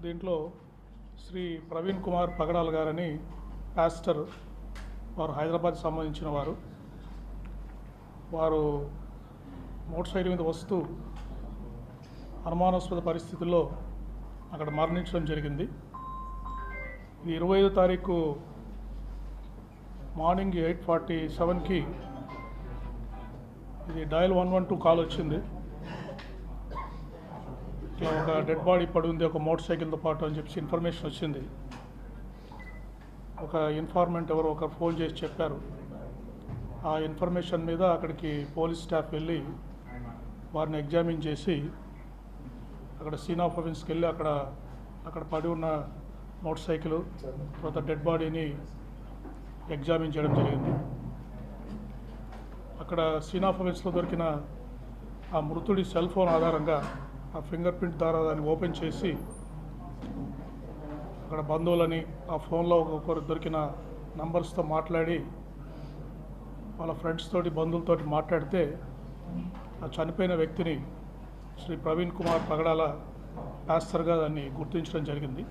దీంట్లో శ్రీ ప్రవీణ్ కుమార్ పగడాల్ గారని పాస్టర్, వారు హైదరాబాద్ సంబంధించిన వారు మోటార్ సైకిల్ మీద వస్తూ అనుమానాస్పద పరిస్థితుల్లో అక్కడ మరణించడం జరిగింది. ఇది 25వ తారీఖు మార్నింగ్ 8:47కి ఇది డయల్ 112 కాల్ వచ్చింది. ఇట్లా ఒక డెడ్ బాడీ పడి ఉంది ఒక మోటార్ సైకిల్తో పాటు అని చెప్పి ఇన్ఫర్మేషన్ వచ్చింది. ఒక ఇన్ఫార్మెంట్ ఎవరో ఒకరు ఫోన్ చేసి చెప్పారు. ఆ ఇన్ఫర్మేషన్ మీద అక్కడికి పోలీస్ స్టాఫ్ వెళ్ళి వారిని ఎగ్జామిన్ చేసి అక్కడ సీన్ ఆఫ్ అఫెన్స్కి వెళ్ళి అక్కడ పడి ఉన్న మోటార్ సైకిల్ తర్వాత డెడ్ బాడీని ఎగ్జామిన్ చేయడం జరిగింది. అక్కడ సీన్ ఆఫ్ అఫెన్స్లో దొరికిన ఆ మృతుడి సెల్ ఫోన్ ఆధారంగా ఆ ఫింగర్ ప్రింట్ ద్వారా దాన్ని ఓపెన్ చేసి అక్కడ బంధువులని ఆ ఫోన్లో ఒక్కొక్కరు దొరికిన నంబర్స్తో మాట్లాడి వాళ్ళ ఫ్రెండ్స్ తోటి బంధువులతోటి మాట్లాడితే ఆ చనిపోయిన వ్యక్తిని శ్రీ ప్రవీణ్ కుమార్ పగడాల పాస్టర్గా దాన్ని గుర్తించడం జరిగింది.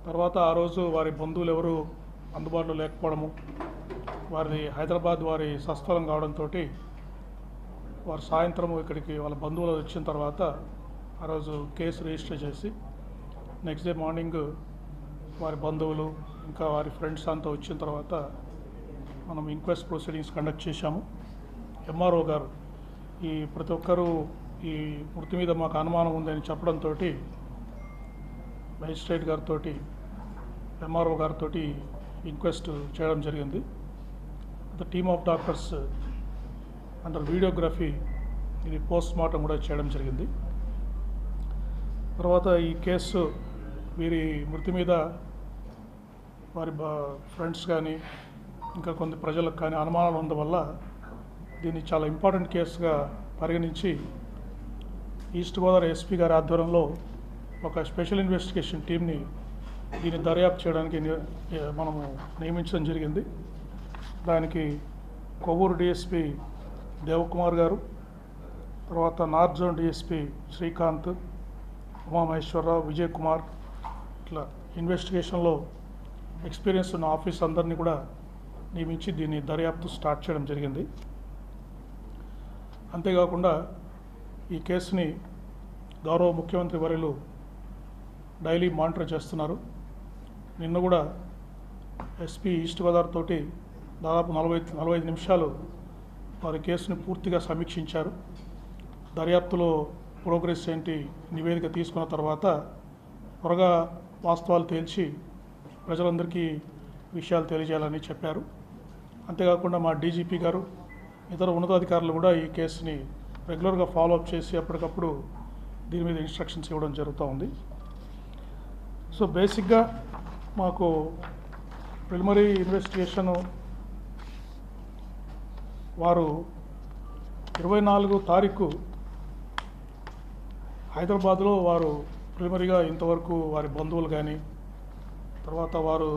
తర్వాత ఆ రోజు వారి బంధువులు ఎవరు అందుబాటులో లేకపోవడము, వారి హైదరాబాద్ వారి స్వస్థలం కావడంతో వారు సాయంత్రం ఇక్కడికి వాళ్ళ బంధువులు వచ్చిన తర్వాత ఆ రోజు కేసు రిజిస్టర్ చేసి నెక్స్ట్ డే మార్నింగ్ వారి బంధువులు ఇంకా వారి ఫ్రెండ్స్ అంతా వచ్చిన తర్వాత మనం ఇంక్వెస్ట్ ప్రొసీడింగ్స్ కండక్ట్ చేశాము. ఎంఆర్ఓ గారు ఈ ప్రతి ఒక్కరూ ఈ మృతి మీద మాకు అనుమానం ఉందని చెప్పడంతో మేజిస్ట్రేట్ గారితో ఎంఆర్ఓ గారితో ఇంక్వెస్ట్ చేయడం జరిగింది. The team of doctors under videography ఇది పోస్ట్ మార్టం కూడా చేయడం జరిగింది. తర్వాత ఈ కేసు వీరి మృతి మీద వారి ఫ్రెండ్స్ కానీ ఇంకా కొంత ప్రజలకు కానీ అనుమానాలు ఉండడం వల్ల దీన్ని చాలా ఇంపార్టెంట్ కేసుగా పరిగణించి ఈస్ట్ గోదావరి ఎస్పీ గారి ఆధ్వర్యంలో ఒక స్పెషల్ ఇన్వెస్టిగేషన్ టీమ్ని దీన్ని దర్యాప్తు చేయడానికి మనము నియమించడం జరిగింది. దానికి కొవ్వూరు డిఎస్పీ దేవకుమార్ గారు, తర్వాత north zone DSP Srikanth, Umamaheswara Rao, Vijay Kumar ఇట్లా ఇన్వెస్టిగేషన్లో ఎక్స్పీరియన్స్ ఉన్న ఆఫీస్ అందరినీ కూడా నియమించి దీన్ని దర్యాప్తు స్టార్ట్ చేయడం జరిగింది. అంతేకాకుండా ఈ కేసుని గౌరవ ముఖ్యమంత్రి వర్యులు డైలీ మానిటర్ చేస్తున్నారు. నిన్న కూడా ఎస్పీ ఈస్ట్ గోదావరి తోటి దాదాపు 45 నిమిషాలు వారి కేసుని పూర్తిగా సమీక్షించారు. దర్యాప్తులో ప్రోగ్రెస్ ఏంటి నివేదిక తీసుకున్న తర్వాత త్వరగా వాస్తవాలు తేల్చి ప్రజలందరికీ విషయాలు తెలియజేయాలని చెప్పారు. అంతేకాకుండా మా డీజీపీ గారు ఇతర ఉన్నతాధికారులు కూడా ఈ కేసుని రెగ్యులర్గా ఫాలోఅప్ చేసి అప్పటికప్పుడు దీని మీద ఇన్స్ట్రక్షన్స్ ఇవ్వడం జరుగుతూ ఉంది. సో బేసిక్గా మాకు ప్రిలిమినరీ ఇన్వెస్టిగేషను వారు 24వ తారీఖు హైదరాబాద్లో వారు ప్రిలిమినరీగా ఇంతవరకు వారి బంధువులు కానీ తర్వాత వారు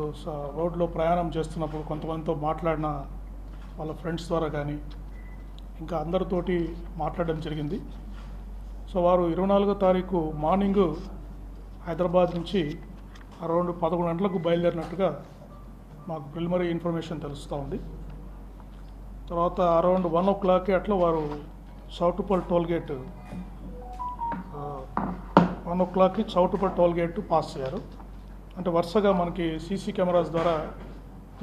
రోడ్లో ప్రయాణం చేస్తున్నప్పుడు కొంతమందితో మాట్లాడిన వాళ్ళ ఫ్రెండ్స్ ద్వారా కానీ ఇంకా అందరితోటి మాట్లాడడం జరిగింది. సో వారు 24వ తారీఖు మార్నింగ్ హైదరాబాద్ నుంచి అరౌండ్ 11 గంటలకు బయలుదేరినట్టుగా మాకు ప్రిలిమినరీ ఇన్ఫర్మేషన్ తెలుస్తూ ఉంది. తర్వాత అరౌండ్ 1 o'clock అట్లా వారు చౌటుప్పల్ టోల్గేట్ 1 o'clockకి చౌటుప్పల్ టోల్గేట్ పాస్ అయ్యారు. అంటే వరుసగా మనకి సీసీ కెమెరాస్ ద్వారా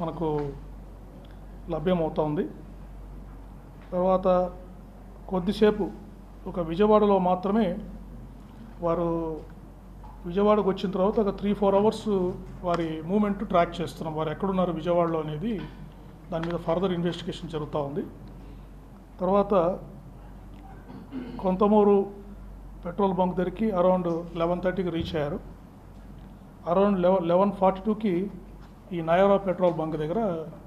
మనకు లభ్యమవుతూ ఉంది. తర్వాత కొద్దిసేపు ఒక విజయవాడలో మాత్రమే వారు విజయవాడకు వచ్చిన తర్వాత ఒక 3-4 hours వారి మూమెంట్ ట్రాక్ చేస్తున్నాం. వారు ఎక్కడున్నారు విజయవాడలో అనేది దాని మీద ఫర్దర్ ఇన్వెస్టిగేషన్ జరుగుతూ ఉంది. తర్వాత కొంతమూరు పెట్రోల్ బంక్ దగ్గరికి అరౌండ్ 11:30కి రీచ్ అయ్యారు. అరౌండ్ 11:42కి ఈ నయారా పెట్రోల్ బంక్ దగ్గర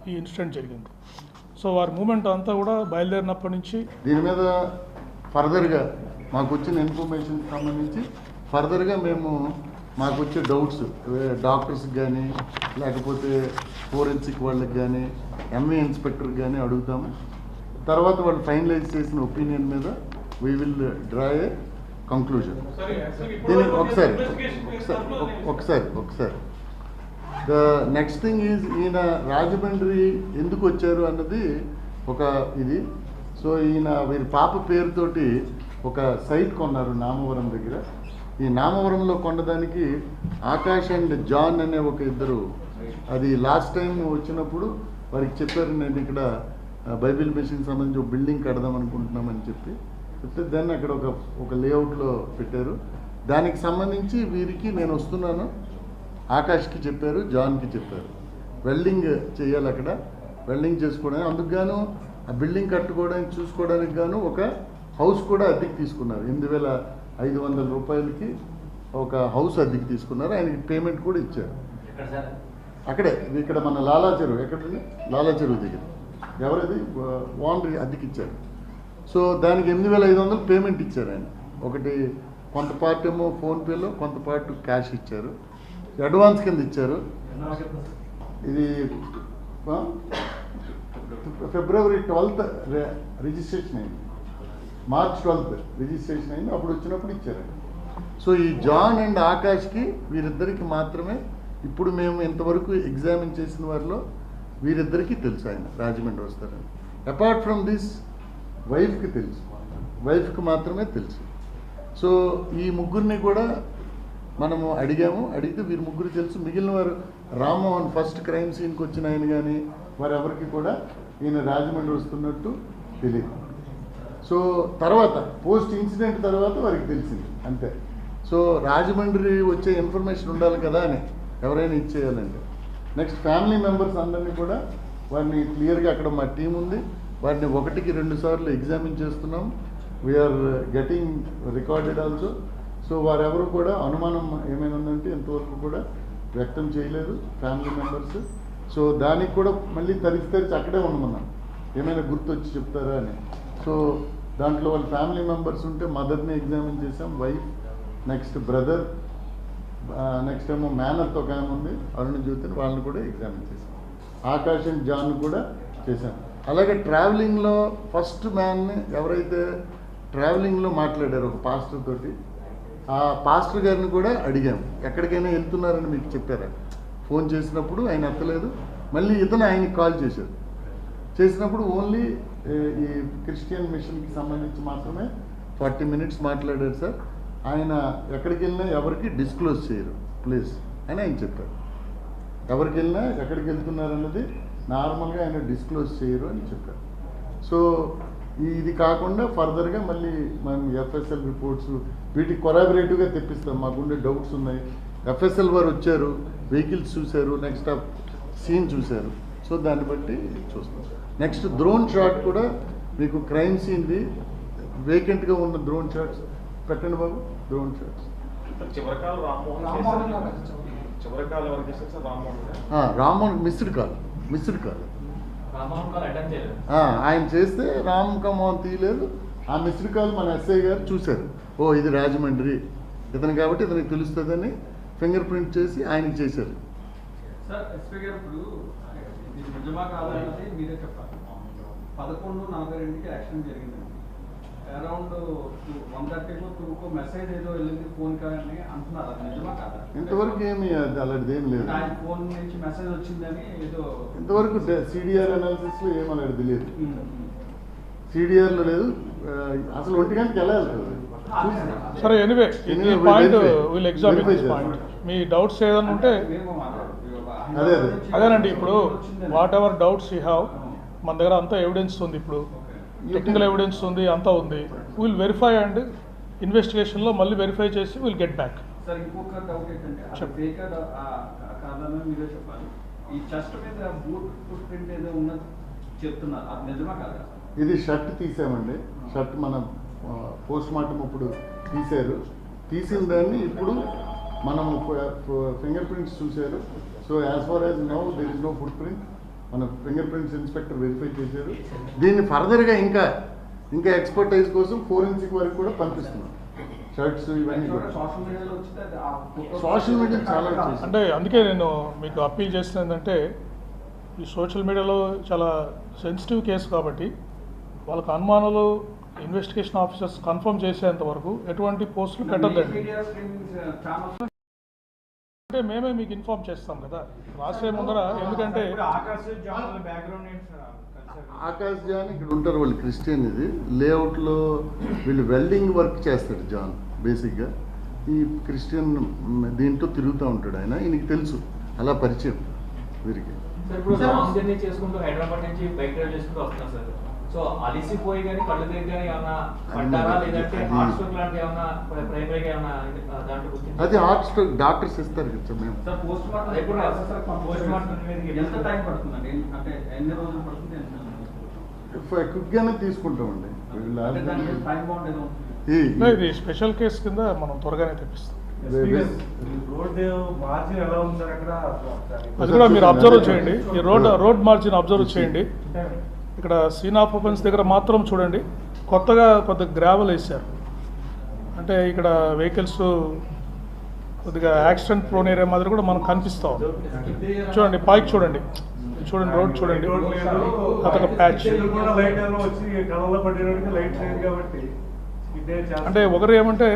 ఈ ఇన్సిడెంట్ జరిగింది. సో వారి మూమెంట్ అంతా కూడా బయలుదేరినప్పటి నుంచి దీని మీద ఫర్దర్గా మాకు వచ్చిన ఇన్ఫర్మేషన్ సంబంధించి ఫర్దర్గా మాకు వచ్చే డౌట్స్ డాక్టర్స్కి కానీ లేకపోతే ఫోరెన్సిక్ వాళ్ళకి కానీ ఎంఏ ఇన్స్పెక్టర్కి కానీ అడుగుతాము. తర్వాత వాళ్ళు ఫైనలైజ్ చేసిన ఒపీనియన్ మీద we will draw a conclusion. దీని ఒకసారి ద నెక్స్ట్ థింగ్ ఈజ్ ఈయన రాజమండ్రి ఎందుకు వచ్చారు అన్నది ఒక ఇది. సో ఈయన వీరి పాప పేరుతోటి ఒక సైట్ కొన్నారు నామవరం దగ్గర. ఈ నామవరంలో కొనడానికి ఆకాష్ అండ్ జాన్ అనే ఒక ఇద్దరు, అది లాస్ట్ టైం వచ్చినప్పుడు వారికి చెప్పారు, నేను ఇక్కడ బైబిల్ మిషన్ సంబంధించి ఒక బిల్డింగ్ కడదాం అనుకుంటున్నామని చెప్తే దాన్ని అక్కడ ఒక లేఅవుట్లో పెట్టారు. దానికి సంబంధించి వీరికి నేను వస్తున్నాను ఆకాష్కి చెప్పారు, జాన్కి చెప్పారు. వెల్డింగ్ చేయాలి అక్కడ, వెల్డింగ్ చేసుకోవడానికి, అందుకు గాను ఆ బిల్డింగ్ కట్టుకోవడానికి చూసుకోవడానికి గాను ఒక హౌస్ కూడా అద్దెకి తీసుకున్నారు. 8,500 రూపాయలకి ఒక హౌస్ అద్దెకి తీసుకున్నారు. ఆయనకి పేమెంట్ కూడా ఇచ్చారు. అక్కడే ఇక్కడ మన లాలా చెరువు, ఎక్కడండి లాలా చెరువు దగ్గర ఎవరిది ఓనర్ అద్దెకి ఇచ్చారు. సో దానికి 8,500 పేమెంట్ ఇచ్చారు ఆయన. ఒకటి కొంత పార్ట్ ఏమో ఫోన్పేలో, కొంత పార్ట్ క్యాష్ ఇచ్చారు, అడ్వాన్స్ కింద ఇచ్చారు. ఇది ఫిబ్రవరి 12th రిజిస్ట్రేషన్ అయింది, మార్చ్ 12th రిజిస్ట్రేషన్ అయింది, అప్పుడు వచ్చినప్పుడు ఇచ్చారండి. సో ఈ జాన్ అండ్ ఆకాష్కి వీరిద్దరికి మాత్రమే ఇప్పుడు మేము ఇంతవరకు ఎగ్జామిన్ చేసిన వారిలో వీరిద్దరికీ తెలుసు ఆయన రాజమండ్రి వస్తారని. అపార్ట్ ఫ్రమ్ దిస్ వైఫ్కి తెలుసు, వైఫ్కి మాత్రమే తెలుసు. సో ఈ ముగ్గురిని కూడా మనము అడిగితే వీరి ముగ్గురు తెలుసు. మిగిలిన వారు రామ్మోహన్ ఫస్ట్ క్రైమ్ సీన్కి వచ్చిన ఆయన కానీ వారెవరికి కూడా ఈయన రాజమండ్రి వస్తున్నట్టు తెలియదు. సో తర్వాత పోస్ట్ ఇన్సిడెంట్ తర్వాత వారికి తెలిసింది అంతే. సో రాజమండ్రి వచ్చే ఇన్ఫర్మేషన్ ఉండాలి కదా అని ఎవరైనా ఇచ్చేయాలంటే. నెక్స్ట్ ఫ్యామిలీ మెంబర్స్ అందరినీ కూడా వారిని క్లియర్గా, అక్కడ మా టీం ఉంది, వారిని 1కి 2 సార్లు ఎగ్జామిన్ చేస్తున్నాం. We're getting recorded also. So వారెవరు కూడా అనుమానం ఏమైనా ఉందంటే ఇంతవరకు కూడా వ్యక్తం చేయలేదు ఫ్యామిలీ మెంబర్స్. సో దానికి కూడా మళ్ళీ తరిచి అక్కడే ఉండమన్నాం, ఏమైనా గుర్తొచ్చి చెప్తారా అని. సో దాంట్లో వాళ్ళ ఫ్యామిలీ మెంబర్స్ ఉంటే మదర్ని ఎగ్జామిన్ చేసాం, వైఫ్, నెక్స్ట్ బ్రదర్, నెక్స్ట్ ఏమో మేనర్తో ఒక ఆమె ఉంది అరుణ జ్యోతిని, వాళ్ళని కూడా ఎగ్జామిన్ చేసాం. ఆకాష్ అండ్ జాన్ కూడా చేశాం. అలాగే ట్రావెలింగ్లో ఫస్ట్ మ్యాన్ని ఎవరైతే ట్రావెలింగ్లో మాట్లాడారు ఒక పాస్టర్ తోటి, ఆ పాస్టర్ గారిని కూడా అడిగాము, ఎక్కడికైనా వెళ్తున్నారని మీకు చెప్పారా? ఫోన్ చేసినప్పుడు ఆయన ఎత్తలేదు. మళ్ళీ ఇతను ఆయనకి కాల్ చేసినప్పుడు ఓన్లీ ఈ క్రిస్టియన్ మిషన్కి సంబంధించి మాత్రమే 40 minutes మాట్లాడారు సార్. ఆయన ఎక్కడికి వెళ్ళినా ఎవరికి డిస్క్లోజ్ చేయరు ప్లీజ్ అని ఆయన చెప్పారు. ఎవరికి వెళ్ళినా ఎక్కడికి వెళ్తున్నారన్నది నార్మల్గా ఆయన డిస్క్లోజ్ చేయరు అని చెప్పారు. సో ఇది కాకుండా ఫర్దర్గా మళ్ళీ మనం ఎఫ్ఎస్ఎల్ రిపోర్ట్స్ వీటికి కొరాబరేటివ్గా తెప్పిస్తాం. మాకుండే డౌట్స్ ఉన్నాయి. ఎఫ్ఎస్ఎల్ వారు వచ్చారు, వెహికల్స్ చూశారు, నెక్స్ట్ ఆ సీన్ చూశారు. సో దాన్ని బట్టి చూస్తాం. నెక్స్ట్ డ్రోన్ షాట్ కూడా మీకు క్రైమ్ సీన్ది వేకెంట్గా ఉన్న డ్రోన్ షాట్స్ పెట్టండి బాబు. Drone shots Rammohan missed call ఆయన చేస్తే రామ్మోహన్ తీయలేదు. ఆ మిస్డ్ కాల్ మన ఎస్ఐ గారు చూశారు, ఓ ఇది రాజమండ్రి ఇతను కాబట్టి ఇతనికి తెలుస్తుందని ఫింగర్ ప్రింట్ చేసి ఆయనకి చేశారు. సార్ ఎస్పీ గారు ఇప్పుడు ఇది నిజమా కాదన్నది మీరే చెప్పాలి. 11:42కి యాక్షన్ జరిగిందండి. అరౌండ్ 1:32 మెసేజ్ ఏదో వెళ్ళింది ఫోన్ కానీ అంటున్నారు, అది నిజమా కాదా? ఇంతవరకు ఏమి అలాంటిది ఏం లేదు. ఆయన ఫోన్ నుంచి మెసేజ్ వచ్చిందని ఏదో ఇంతవరకు సిడిఆర్ అనాలిసిస్లో ఏం అలాంటి తెలియదు. సిడిఆర్లో లేదు. అసలు 1 గంటకి వెళ్ళాలి కదా. సరే ఎనీవే ఈ point will examine this point. Me doubts ఏదైనా ఉంటే అదేనండి. ఇప్పుడు what ever doubts you have, మన దగ్గర అంతా ఎవిడెన్స్ ఉంది, ఇప్పుడు టెక్నికల్ ఎవిడెన్స్ ఉంది, అంతా ఉంది. విల్ వెరిఫై అండ్ ఇన్వెస్టిగేషన్లో మళ్ళీ వెరిఫై చేసి విల్ గెట్ బ్యాక్. సార్ ఇంకొక డౌట్ ఏంటంటే కాదని మీరే చెప్పాలి. ఈ చెస్ట్ మీద బూట్ ఫుట్ ప్రింట్ ఏదో ఉన్నది చెప్తున్నారు, అది నిజమా కాదా? ఇది షర్ట్ తీసామండి. షర్ట్ మన పోస్ట్ మార్టం ఇప్పుడు తీసిన దాన్ని ఇప్పుడు మనము ఫింగర్ ప్రింట్స్ చూశారు. So as far as now there is no foot print. మన ఫింగర్ ప్రింట్స్ ఇన్స్పెక్టర్ వెరిఫై చేశారు. దీన్ని ఫర్దర్గా ఇంకా ఎక్స్పర్టైజ్ కోసం ఫోరెన్సిక్ వరకు కూడా పంపిస్తున్నాం. షర్ట్స్ ఇవన్నీ సోషల్ మీడియా చాలా అంటే అందుకే నేను మీకు అప్పీల్ చేస్తున్నా ఏంటంటే, ఈ సోషల్ మీడియాలో చాలా సెన్సిటివ్ కేసు కాబట్టి వాళ్ళకి అనుమానాలు ఇన్వెస్టిగేషన్ ఆఫీసర్స్ కన్ఫర్మ్ చేసేంత వరకు ఎటువంటి పోస్టులు పెట్టద్దండి. మీడియా ఛానల్స్ అంటే మేమే మీకు ఇన్ఫార్మ్ చేస్తాం కదా రాసే ముందర, ఎందుకంటే ఆకాష్ జాన్ ఇక్కడ ఉంటారు, వాళ్ళు క్రిస్టియన్. ఇది లేఅవుట్లో వీళ్ళు వెల్డింగ్ వర్క్ చేస్తాడు జాన్ బేసిక్గా. ఈ క్రిస్టియన్ దీంట్లో తిరుగుతూ ఉంటాడు ఆయన, ఈయనకి తెలుసు, అలా పరిచయం వీరికి. సార్ ఇప్పుడు లాంగ్ జర్నీ చేసుకుంటూ హైదరాబాద్ నుంచి బైక్ డ్రైవ్ చేసుకుంటూ వస్తున్నాం సార్. సో అలిసిపోయి కానీ కళ్ళు తిరిగి కానీ ఏమన్నా పడ్డారా, లేదంటే హార్ట్ స్ట్రోక్ లాంటి ఏమన్నా ప్రైమరీగా ఏమన్నా దాంట్లో గుర్తించారా? అది హార్ట్ స్ట్రోక్ డాక్టర్స్ ఇస్తారు కదా మేము. సార్ పోస్ట్ మార్టం ఎప్పుడు పోస్ట్ మార్టం ఎంత టైం పడుతుందండి? అంటే ఎన్ని రోజులు పడుతుంది? క్విక్గానే తీసుకుంటామండి. అంటే దానికి టైం బాండ్ ఏదో ఉంటుంది. ఇది స్పెషల్ కేసు కింద మనం త్వరగానే తెప్పిస్తాం. అది కూడా మీరు అబ్జర్వ్ చేయండి, ఈ రోడ్ మార్జిన్ అబ్జర్వ్ చేయండి. ఇక్కడ సీన్ ఆఫ్ ఓపెన్స్ దగ్గర మాత్రం చూడండి, కొత్తగా కొద్దిగా గ్రావెల్ వేసారు. అంటే ఇక్కడ వెహికల్స్ కొద్దిగా యాక్సిడెంట్ ప్రోన్ ఏరియా మాదిరి కూడా మనకు కనిపిస్తాం. చూడండి పైకి చూడండి, చూడండి రోడ్ చూడండి, అదొక ప్యాచ్. అంటే ఒకరు ఏమంటే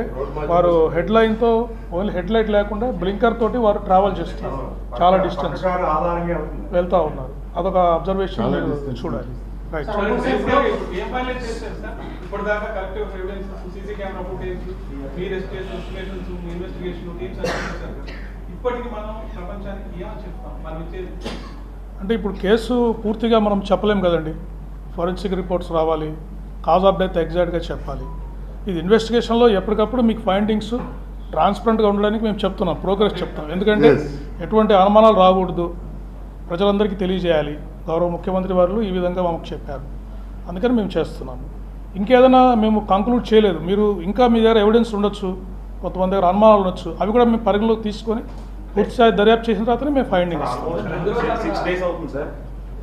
వారు హెడ్ లైన్తో ఓన్లీ హెడ్ లైట్ లేకుండా బ్లింకర్ తోటి వారు ట్రావెల్ చేస్తున్నారు, చాలా డిస్టెన్స్ వెళ్తూ ఉన్నారు. అదొక అబ్జర్వేషన్ మీరు చూడాలి. రైట్. ఇప్పటిదాకా collective evidence, CC camera footage, మీ ఇన్వెస్టిగేషన్స్, ఇన్వెస్టిగేషన్ టీమ్స్ అన్ని చేశారు. ఇప్పటికి మనం ప్రపంచానికి ఏమని చెప్తాం? మనం ఇచ్చేది అంటే ఇప్పుడు కేసు పూర్తిగా మనం చెప్పలేం కదండి. ఫోరెన్సిక్ రిపోర్ట్స్ రావాలి, కాజ్ ఆఫ్ డెత్ ఎగ్జాక్ట్గా చెప్పాలి. ఇది ఇన్వెస్టిగేషన్లో ఎప్పటికప్పుడు మీకు ఫైండింగ్స్ ట్రాన్స్పరెంట్గా ఉండడానికి మేము చెప్తున్నాం, ప్రోగ్రెస్ చెప్తాం. ఎందుకంటే ఎటువంటి అనుమానాలు రాకూడదు, ప్రజలందరికీ తెలియజేయాలి. గౌరవ ముఖ్యమంత్రి వారు ఈ విధంగా మాకు చెప్పారు, అందుకని మేము చేస్తున్నాము. ఇంకేదైనా మేము కంక్లూడ్ చేయలేదు. మీరు ఇంకా మీ దగ్గర ఎవిడెన్స్ ఉండొచ్చు, కొంతమంది దగ్గర అనుమానాలు ఉండొచ్చు, అవి కూడా మేము పరిగణలోకి తీసుకొని పూర్తిస్థాయి దర్యాప్తు చేసిన తర్వాతనే మేము ఫైండింగ్ ఇస్తాం. 6 days అవుతుంది సార్.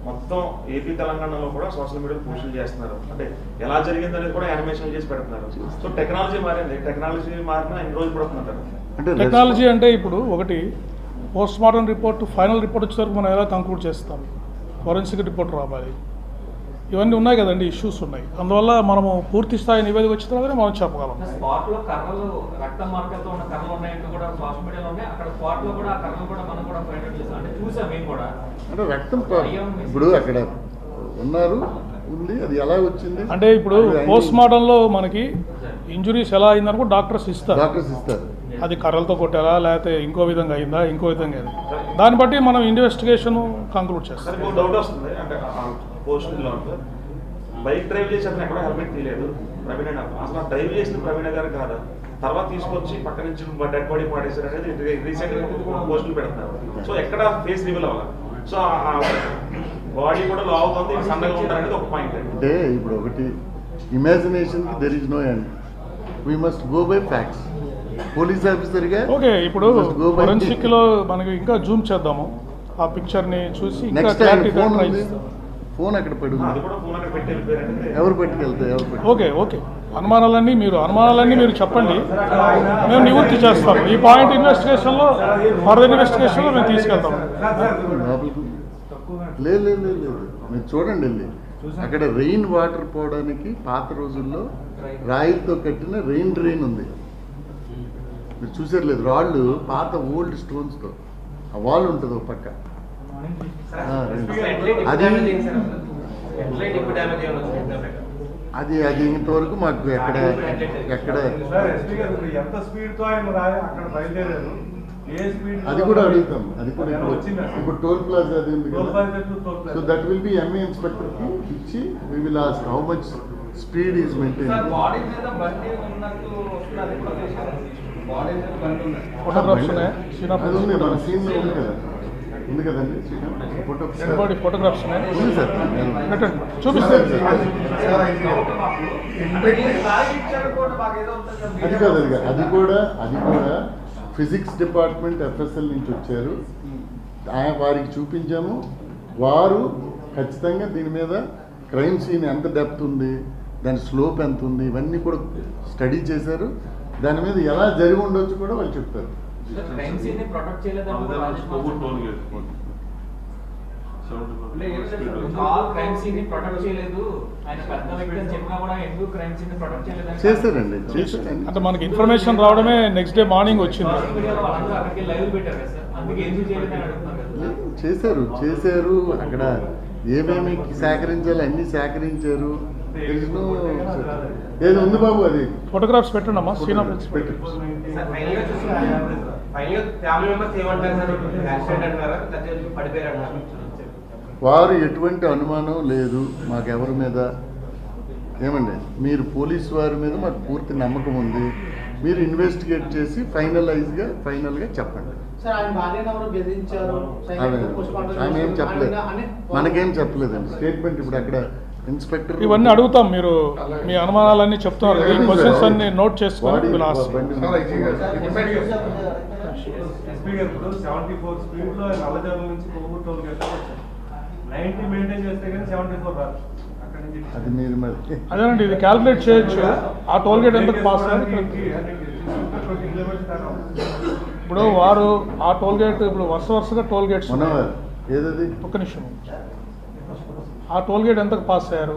మొత్తం ఏపీ తెలంగాణలో కూడా సోషల్ మీడియాలో పోస్టులు చేస్తున్నారు. అంటే ఎలా జరిగింది అనేది కూడా యానిమేషన్ చేసి పెడుతున్నారు. సో టెక్నాలజీ మారింది, టెక్నాలజీ మారినా ఎన్ని రోజులు పడుతున్నారు? అంటే టెక్నాలజీ అంటే ఇప్పుడు ఒకటి post mortem report, final report వచ్చేసరికి మనం ఎలా కంక్లూడ్ చేస్తాం, ఫోరెన్సిక్ రిపోర్ట్ రావాలి, ఇవన్నీ ఉన్నాయి కదండి, ఇష్యూస్ ఉన్నాయి. అందువల్ల మనము పూర్తి స్థాయి నివేదిక వచ్చిన తర్వాతనే మనం చెప్పగలం. స్పాట్ లో కర్రలు, రక్త మార్కలతో ఉన్న కర్రలు ఉన్నాయంటే కూడా సోషల్ మీడియాలో ఉన్నాయి. అక్కడ స్పాట్ లో కూడా ఆ కర్రలు కూడా మనం కూడా ఫైండ్ అవుట్ చేస్తాం. అంటే చూసాం మేము కూడా. అంటే రక్తం ఇప్పుడు అక్కడ ఉన్నారు, ఉంది, అది ఎలా వచ్చింది అంటే ఇప్పుడు పోస్ట్ మార్టంలో మనకి ఇంజురీస్ ఎలా అయిందని కూడా డాక్టర్స్ ఇస్తారు. అది కర్రలతో కొట్టారా, లేకపోతే ఇంకో విధంగా అయిందా, ఇంకో విధంగా అయింది, దాన్ని బట్టి మనం ఇన్వెస్టిగేషన్ కంక్లూడ్ చేస్తాం. డౌట్ వస్తుంది. అంటే పోస్టుల్లో బైక్ డ్రైవ్ చేసి అతను ఎక్కడ హెల్మెట్ తీయలేదు ప్రవీణ, అసలు డ్రైవ్ చేసిన ప్రవీణ గారు కాదా, తర్వాత తీసుకొచ్చి పక్క నుంచి డెడ్ బాడీ పాడేశారు అనేది రీసెంట్ పోస్టులు పెడతారు. సో ఎక్కడ ఫేస్ రివీల్ అవ్వాలి. సో బాడీ కూడా లావ్ అవుతుంది, సన్నగా ఉంటారు అనేది ఒక పాయింట్. అంటే ఇప్పుడు ఒకటి ఇమాజినేషన్ కి there is no end, we must go by facts. Police ఆఫీసర్గా ఓకే, ఇప్పుడు ఫోరెన్సిక్ లో మనకి ఇంకా జూమ్ చేద్దాము, ఆ పిక్చర్ ని చూసి ఇంకా నెక్స్ట్ క్లారిటీగా ట్రై ఫోన్ చేస్తాం. ఫోన్ అక్కడ పడి అది కూడా ఫోన్ అక్కడ పెట్టి వెళ్ళిపోయారంటే ఎవరు పెట్టుకెళ్తే ఎవరు పెట్టు ఓకే ఓకే, అనుమానాలన్నీ మీరు చెప్పండి, మేము నివృత్తి చేస్తాం. ఈ పాయింట్ ఇన్వెస్టిగేషన్లో, ఫర్దర్ ఇన్వెస్టిగేషన్లో మేము తీసుకెళ్తాం. లేదు లేదు లేదు లేదు, మీరు చూడండి వెళ్ళి అక్కడ రెయిన్ వాటర్ పోవడానికి పాత రోజుల్లో రాయితో కట్టిన రెయిన్ డ్రైన్ ఉంది, మీరు చూసారు లేదు, రాళ్ళు పాత ఓల్డ్ స్టోన్స్తో ఆ వాల్ ఉంటుంది ఒక పక్క. అది అది అది ఇంతవరకు మాకు ఎక్కడ ఎంత స్పీడ్ తో ఆయన అక్కడ బయలుదేరారు, ఏ స్పీడ్, అది కూడా అడుగుతాం. అది కూడా ఇప్పుడు టోల్ ప్లాజా అది ఉంది కదా, so that will be MA inspector కి ఇచ్చి we will ask how much speed is maintain. Body మీద బండి ఉన్నట్టు వస్తున్నది కూడా చేశారు. బాడీ మీద బండి ఉన్నది. ఫోటోగ్రాఫ్స్ ఉన్నాయి, అది ఉంది మన సీన్ లో ఉంది కదా, ఉంది కదండి ఫోటోగ్రాఫ్స్ ఉన్నాయి, ఉంది సార్, పెట్టండి చూపిస్తాను. అది కాదు, అది కూడా ఫిజిక్స్ డిపార్ట్మెంట్ ఎఫ్ఎస్ఎల్ నుంచి వచ్చారు, వారికి చూపించాము. వారు ఖచ్చితంగా దీని మీద క్రైమ్ సీన్ ఎంత డెప్త్ ఉంది, దాని స్లోప్ ఎంత ఉంది, ఇవన్నీ కూడా స్టడీ చేశారు. దాని మీద ఎలా జరిగి ఉండొచ్చు కూడా వాళ్ళు చెప్తారు. అంటే ఏం లేదు కార్ క్రైమ్ సీన్ ని ప్రొటెక్ట్ చేయలేదు, ఆయన పెద్ద వ్యక్తి అని చెప్పినా కూడా ఎందుకు క్రైమ్ సీన్ ని ప్రొటెక్ట్ చేయలేదు చేశారండి చేశారండి. అంటే మనకి ఇన్ఫర్మేషన్ రావడమే నెక్స్ట్ డే మార్నింగ్ వచ్చింది. సోషల్ మీడియాలో వాళ్ళందరూ అక్కడికి లైవ్ పెట్టారు కదా సార్, అందుకే ఎందుకు చేయలేదు అని అడుగుతున్నారు కదా. చేశారు అక్కడ ఏమేమి సేకరించాలి అన్ని సేకరించారు. ఏది ఉంది బాబు అది ఫోటోగ్రాఫ్స్ పెట్టండి అమ్మా, సీన్ ఆఫ్ పెట్టు. ఫైనల్ గా ఫ్యామిలీ మెంబర్స్ ఏమంటారు సార్? యాక్సిడెంట్ అంటారా లేకపోతే పడిపోయారు అంటారా? వారు ఎటువంటి అనుమానం లేదు మాకెవరి మీద. ఏమండి మీరు పోలీసు వారి మీద మాకు పూర్తి నమ్మకం ఉంది. మీరు ఇన్వెస్టిగేట్ చేసి ఫైనల్గా చెప్పండి. సార్ ఆయన భార్యను ఎవరు బెదిరించారు, ఆమె ఏం చెప్పలేదు, మనకేం చెప్పలేదండి. స్టేట్మెంట్ ఇప్పుడు అక్కడ ఇన్స్పెక్టర్ ఇవన్నీ అడుగుతాం. మీరు మీ అనుమానాలన్నీ చెప్తున్నారు, ఈ క్వశ్చన్స్ అన్ని నోట్ చేసుకొని ఎస్పీ గారు ఇప్పుడు 74 స్పీడ్ లో నల్లజర్ల నుంచి కొవ్వూరు టోల్ గేట్ వచ్చారు. 90 మెయింటైన్ చేస్తే కానీ 74 రాదు. అక్కడ నుంచి అది మీరు మరి అదేనండి, ఇది క్యాల్కులేట్ చేయొచ్చు. ఆ టోల్ గేట్ ఎందుకు పాస్ అయ్యారు? ఇప్పుడు వారు ఆ టోల్ గేట్ ఇప్పుడు వరుసగా టోల్ గేట్స్ ఉన్నవారు ఏదది ఒక్క నిమిషం, ఆ టోల్ గేట్ ఎంతకు పాస్ అయ్యారు,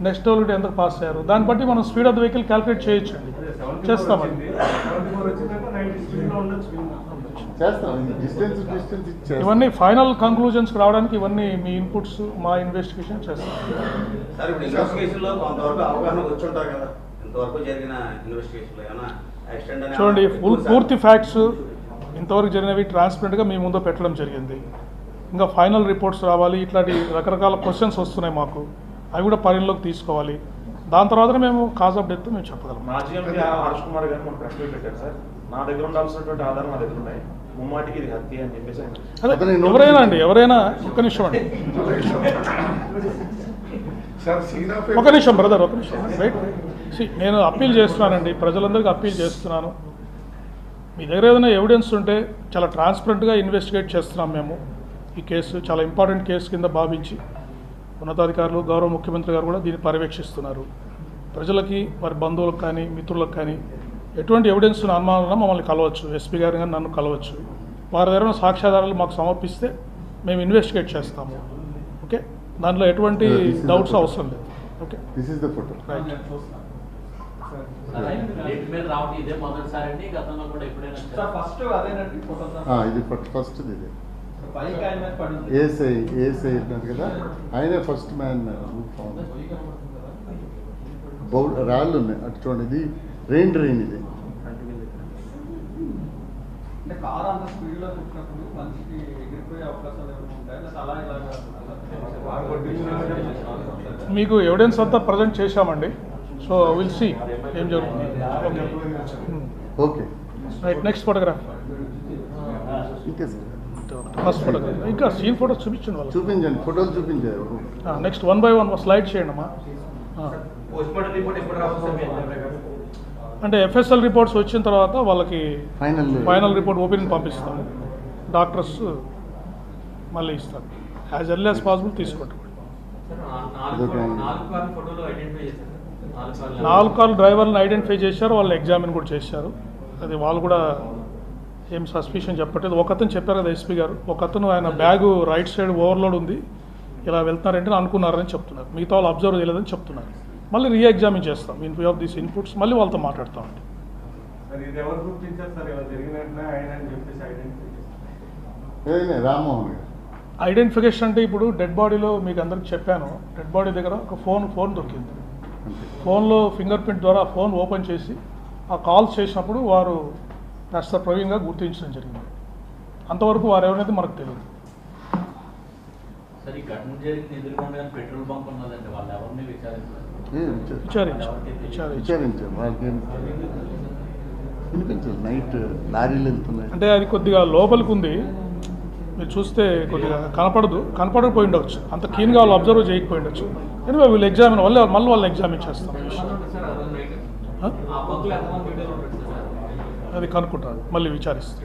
నెక్స్ట్ టోల్ గేట్ ఎంతకు పాస్ అయ్యారు, దాన్ని బట్టి మనం speed of the vehicle calculate చేయొచ్చు. చేస్తామండి, 74 వచ్చిందంటే 90 స్పీడ్ లో ఉండొచ్చు. చేస్తాం. డిస్టెన్స్ ఇచ్చేస్తాం. ఇవన్నీ ఫైనల్ కంక్లూజన్స్కి రావడానికి ఇవన్నీ మీ ఇన్పుట్స్ మా ఇన్వెస్టిగేషన్ చేస్తాం. సార్ ఇప్పుడు ఇన్వెస్టిగేషన్ లో కొంతవరకు అవగాహన వచ్చి ఉంటారు కదా, ఇంతవరకు జరిగిన ఇన్వెస్టిగేషన్ లో ఏమైనా యాక్సిడెంట్ అని చూడండి, పూర్తి ఫ్యాక్ట్స్ ఇంతవరకు జరిగినవి ట్రాన్స్పరెంట్గా మీ ముందు పెట్టడం జరిగింది. ఇంకా ఫైనల్ రిపోర్ట్స్ రావాలి. ఇట్లాంటి రకరకాల క్వశ్చన్స్ వస్తున్నాయి మాకు, అవి కూడా పరిగణలోకి తీసుకోవాలి. దాని తర్వాత మేము కాజ్ ఆఫ్ డెత్ మేము చెప్పగలం. మాజీ ఎంపీ హర్ష్ కుమార్ గారు మన ప్రెస్ మీట్ పెట్టారు సార్. నా దగ్గర ఉండాల్సినటువంటి ఆధారం నా దగ్గర ఉన్నాయి, ముమ్మాటికి ఇది హత్య అని చెప్పేసి ఆయన. అదే ఎవరైనా అండి, ఎవరైనా ఒక్క నిమిషం అండి, ఒక నిమిషం బ్రదర్, ఒక నిమిషం రైట్. నేను అప్పీల్ చేస్తున్నానండి, ప్రజలందరికీ అప్పీల్ చేస్తున్నాను. మీ దగ్గర ఏదైనా ఎవిడెన్స్ ఉంటే చాలా ట్రాన్స్పరెంట్గా ఇన్వెస్టిగేట్ చేస్తున్నాం మేము. ఈ కేసు చాలా ఇంపార్టెంట్ కేసు కింద భావించి ఉన్నతాధికారులు, గౌరవ ముఖ్యమంత్రి గారు కూడా దీన్ని పర్యవేక్షిస్తున్నారు. ప్రజలకి, వారి బంధువులకు కానీ మిత్రులకు కానీ ఎటువంటి ఎవిడెన్స్ అనుమానాలను మమ్మల్ని కలవచ్చు, ఎస్పీ గారు కానీ నన్ను కలవచ్చు. వారి దగ్గర సాక్ష్యాధారాలు మాకు సమర్పిస్తే మేము ఇన్వెస్టిగేట్ చేస్తాము. ఓకే, దాంట్లో ఎటువంటి డౌట్స్ అవసరం లేదు. Okay, this is the photo. Right. Date మీద రావడం ఇదే మొదటిసారి అండి, గతంలో కూడా ఎప్పుడైనా సార్ ఫస్ట్ అదేనండి ఫోటో సార్. ఇది ఫస్ట్ ఇది బైక్ ఆయన మీద పడింది. ఏసై ఉన్నారు కదా, ఆయనే ఫస్ట్ మ్యాన్. బౌల్ రాళ్ళు ఉన్నాయి అటు చూడండి, ఇది రెయిన్ ఇది. అంటే కారు అంత స్పీడ్ లో పుట్టినప్పుడు మనిషికి ఎగిరిపోయే అవకాశాలు ఏమైనా ఉంటాయి, లేదా అలా ఇలాగా మీకు ఎవిడెన్స్ అంతా ప్రజెంట్ చేశామండి. సో విల్ సీ ఏం జరుగుతుంది. Okay, okay right. Next photograph, ఇంకా ఫస్ట్ ఫోటోగ్రాఫ్. ఇంకా సీన్ ఫోటోస్ చూపించండి వాళ్ళు. చూపించండి, ఫోటోలు చూపించారు. నెక్స్ట్ 1 by 1 స్లైడ్ చేయండి అమ్మా. పోస్ట్ మార్టం రిపోర్ట్ ఎప్పుడు రావచ్చు? అంటే ఎఫ్ఎస్ఎల్ రిపోర్ట్స్ వచ్చిన తర్వాత వాళ్ళకి ఫైనల్ రిపోర్ట్ ఓపెనింగ్ పంపిస్తాము. డాక్టర్స్ మళ్ళీ ఇస్తారు. యాజ్ ఎర్లీ యాజ్ పాసిబుల్ తీసుకుంటాం. 4 కార్ల ఫోటోలు ఐడెంటిఫై చేశారు. 4 కార్ల డ్రైవర్లను ఐడెంటిఫై చేశారు, వాళ్ళు ఎగ్జామిన్ కూడా చేశారు. అది వాళ్ళు కూడా ఏం సస్పిషన్ చెప్పట్లేదు. ఒక అతను చెప్పారు కదా ఎస్పీ గారు, ఒక అతను ఆయన బ్యాగు రైట్ సైడ్ ఓవర్లోడ్ ఉంది, ఇలా వెళ్తున్నారంటే అనుకున్నారని చెప్తున్నారు. మిగతా వాళ్ళు అబ్జర్వ్ చేయలేదని చెప్తున్నారు. మళ్ళీ రీఎగ్జామిన్ చేస్తాం in view of these inputs, మళ్ళీ వాళ్ళతో మాట్లాడతామండి. సార్ ఇది ఎవరు గుర్తించారు సార్? ఎవరు జరిగిన వెంటనే ఆయన అని చెప్పేసి ఐడెంటిఫై చేస్తారు. రామ్మోహన్ గారు ఐడెంటిఫికేషన్ అంటే ఇప్పుడు డెడ్ బాడీలో మీకు అందరికి చెప్పాను, డెడ్ బాడీ దగ్గర ఒక ఫోన్ దొరికింది. ఫోన్లో ఫింగర్ ప్రింట్ ద్వారా ఫోన్ ఓపెన్ చేసి ఆ కాల్స్ చేసినప్పుడు వారు కాస్త ప్రవీణ్గా గుర్తించడం జరిగింది. అంతవరకు వారు ఎవరైతే మనకు తెలియదు. సరే, ఈ ఘటన జరిగిన ఎదురుకుండా పెట్రోల్ బంక్ ఉన్నదంటే వాళ్ళు ఎవరిని విచారించారు? విచారించారు. వాళ్ళకి వినిపించారు, నైట్ లారీలు వెళ్తున్నాయి అంటే అది కొద్దిగా లోపలికి ఉంది, మీరు చూస్తే కొద్దిగా కనపడకపోయి ఉండవచ్చు, అంత క్లీన్గా వాళ్ళు అబ్జర్వ్ చేయకపోయి ఉండొచ్చు. ఎనివే వీళ్ళు ఎగ్జామిన్ మళ్ళీ వాళ్ళు ఎగ్జామిన్ చేస్తాం. అది కనుక్కుంటారు, మళ్ళీ విచారిస్తారు.